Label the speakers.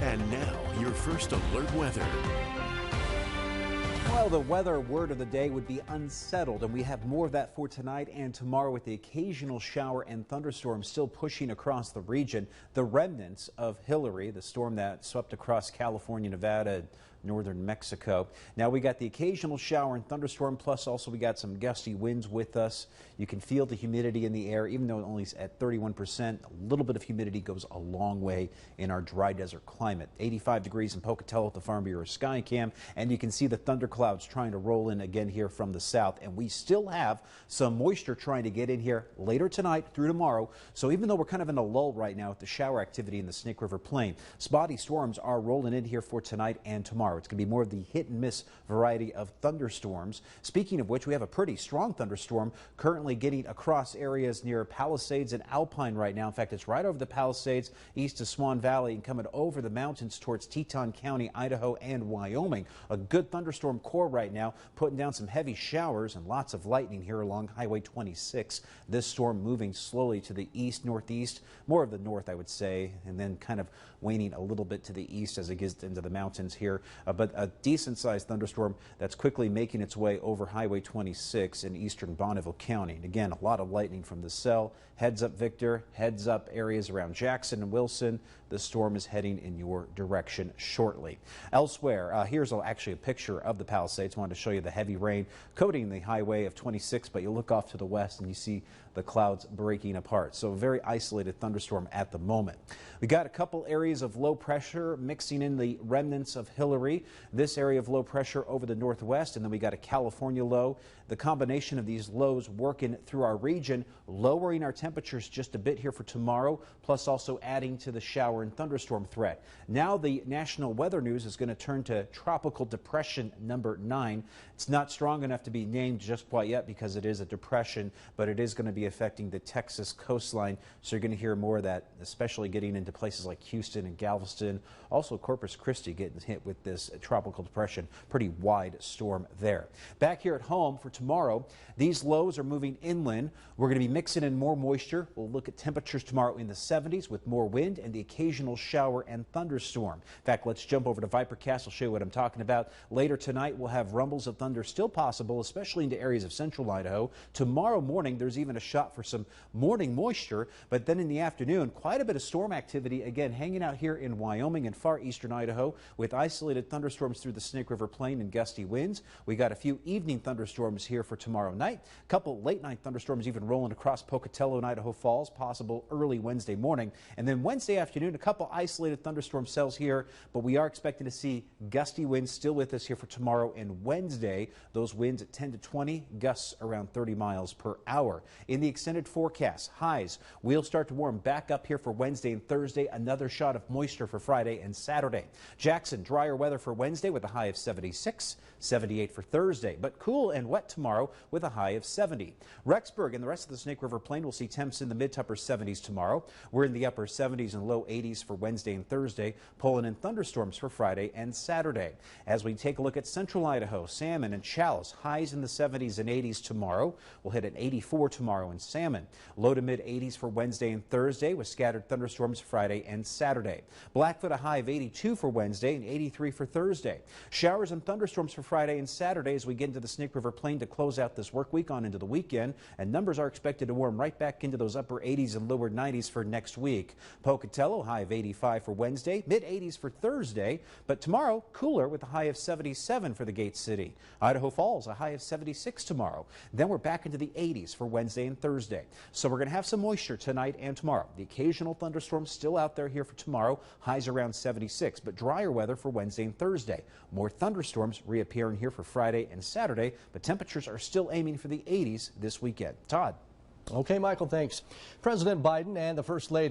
Speaker 1: And now, your first alert weather.
Speaker 2: Well, the weather word of the day would be unsettled, and we have more of that for tonight and tomorrow with the occasional shower and thunderstorm still pushing across the region. The remnants of Hillary, the storm that swept across California, Nevada, northern Mexico. Now we got the occasional shower and thunderstorm, plus also we got some gusty winds with us. You can feel the humidity in the air, even though it only is at 31%. A little bit of humidity goes a long way in our dry desert climate. 85 degrees in Pocatello at the Farm Bureau Sky Cam, and you can see the thunderclouds trying to roll in again here from the south. And we still have some moisture trying to get in here later tonight through tomorrow. So even though we're kind of in a lull right now with the shower activity in the Snake River Plain, spotty storms are rolling in here for tonight and tomorrow. It's going to be more of the hit and miss variety of thunderstorms. Speaking of which, we have a pretty strong thunderstorm currently getting across areas near Palisades and Alpine right now. In fact, it's right over the Palisades, east of Swan Valley, and coming over the mountains towards Teton County, Idaho, and Wyoming. A good thunderstorm core right now, putting down some heavy showers and lots of lightning here along Highway 26. This storm moving slowly to the east, northeast, more of the north, I would say, and then kind of waning a little bit to the east as it gets into the mountains here. But a decent-sized thunderstorm that's quickly making its way over Highway 26 in eastern Bonneville County. And again, a lot of lightning from the cell. Heads up, Victor. Heads up, areas around Jackson and Wilson. The storm is heading in your direction shortly. Elsewhere, here's actually a picture of the Palisades. I wanted to show you the heavy rain coating the highway of 26, but you look off to the west and you see the clouds breaking apart. So a very isolated thunderstorm at the moment. We got a couple areas of low pressure mixing in the remnants of Hillary. This area of low pressure over the northwest, and then we got a California low. The combination of these lows working through our region, lowering our temperatures just a bit here for tomorrow, plus also adding to the shower and thunderstorm threat. Now the national weather news is going to turn to tropical depression number 9. It's not strong enough to be named just quite yet because it is a depression, but it is going to be affecting the Texas coastline. So you're going to hear more of that, especially getting into places like Houston and Galveston. Also Corpus Christi getting hit with this tropical depression. Pretty wide storm there. Back here at home for tomorrow, these lows are moving inland. We're going to be mixing in more moisture. We'll look at temperatures tomorrow in the 70s with more wind and the occasional shower and thunderstorm. In fact, let's jump over to Vipercast. I'll show you what I'm talking about. Later tonight, we'll have rumbles of thunder still possible, especially into areas of central Idaho. Tomorrow morning, there's even a shot for some morning moisture, but then in the afternoon, quite a bit of storm activity, again, hanging out here in Wyoming and far eastern Idaho with isolated thunderstorms through the Snake River Plain and gusty winds. We got a few evening thunderstorms here for tomorrow night. A couple late night thunderstorms even rolling across Pocatello and Idaho Falls, possible early Wednesday morning. And then Wednesday afternoon, a couple isolated thunderstorm cells here, but we are expecting to see gusty winds still with us here for tomorrow and Wednesday. Those winds at 10 to 20, gusts around 30 miles per hour. In the extended forecast, highs will start to warm back up here for Wednesday and Thursday. Another shot of moisture for Friday and Saturday. Jackson, drier weather for Wednesday with a high of 76, 78 for Thursday, but cool and wet tomorrow with a high of 70. Rexburg and the rest of the Snake River Plain will see temps in the mid to upper 70s tomorrow. We're in the upper 70s and low 80s for Wednesday and Thursday, pulling in thunderstorms for Friday and Saturday. As we take a look at central Idaho, Salmon and Chalice, highs in the 70s and 80s tomorrow. We'll hit an 84 tomorrow in Salmon. Low to mid 80s for Wednesday and Thursday with scattered thunderstorms Friday and Saturday. Blackfoot a high of 82 for Wednesday and 83 for Thursday. Showers and thunderstorms for Friday and Saturday as we get into the Snake River Plain to close out this work week on into the weekend, and numbers are expected to warm right back into those upper 80s and lower 90s for next week. Pocatello high of 85 for Wednesday, mid 80s for Thursday, but tomorrow cooler with a high of 77 for the Gate City. Idaho Falls a high of 76 tomorrow. Then we're back into the 80s for Wednesday and Thursday. So we're going to have some moisture tonight and tomorrow. The occasional thunderstorms still out there here for tomorrow, highs around 76, but drier weather for Wednesday and Thursday. More thunderstorms reappearing here for Friday and Saturday, but temperatures are still aiming for the 80s this weekend. Todd.
Speaker 3: Okay, Michael, thanks. President Biden and the First Lady